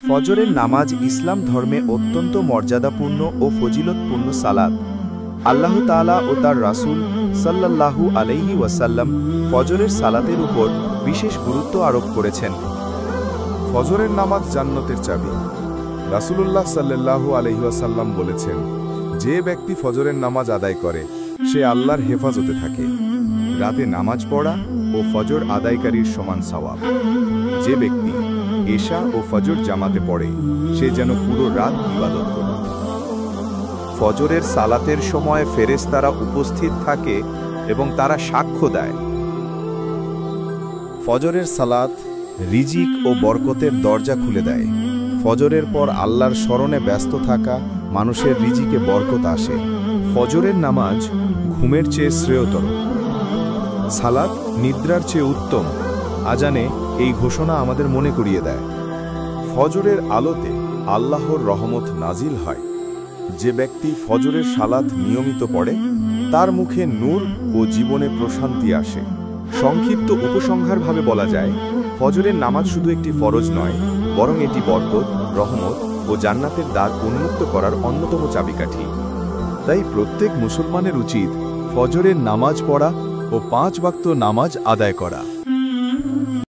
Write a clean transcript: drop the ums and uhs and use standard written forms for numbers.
ফজরের নামাজ ইসলাম ধর্মে অত্যন্ত মর্যাদাপূর্ণ ও ফজিলতপূর্ণ সালাত। আল্লাহ তাআলা ও তার রাসূল সাল্লাল্লাহু আলাইহি ওয়াসাল্লাম ফজরের সালাতের উপর বিশেষ গুরুত্ব আরোপ করেছেন। ফজরের নামাজ জান্নাতের চাবি। রাসূলুল্লাহ সাল্লাল্লাহু আলাইহি ওয়াসাল্লাম বলেছেন, যে ব্যক্তি ফজরের নামাজ আদায় করে সে আল্লাহর হেফাজতে থাকে। রাতে নামাজ পড়া ও ফজর আদায়কারীর সমান সওয়াব। যে ব্যক্তি এশা ও ফজর জামাতে পড়ে সে যেন পুরো রাত ইবাদত করে। ফজরের সালাতের সময় ফেরেশতারা উপস্থিত থাকে এবং তারা সাক্ষ্য দেয়। ফজরের সালাত রিজিক ও বরকতের দরজা খুলে দেয়। ফজরের পর আল্লাহর স্মরণে ব্যস্ত থাকা মানুষের রিজিকে বরকত আসে। ফজরের নামাজ ঘুমের চেয়ে শ্রেয়তর। সালাত নিদ্রার চেয়ে উত্তম। আজানে এই ঘোষণা আমাদের মনে করিয়ে দেয়। ফজরের আলোতে আল্লাহর রহমত নাজিল হয়। যে ব্যক্তি ফজরের সালাত নিয়মিত পড়ে তার মুখে নূর ও জীবনে প্রশান্তি আসে। সংক্ষিপ্ত উপসংহারভাবে বলা যায়, ফজরের নামাজ শুধু একটি ফরজ নয়, বরং এটি বরকত, রহমত ও জান্নাতের দ্বার উন্মুক্ত করার অন্যতম চাবিকাঠি। তাই প্রত্যেক মুসলমানের উচিত ফজরের নামাজ পড়া ও 5 ওয়াক্ত নামাজ আদায় করা।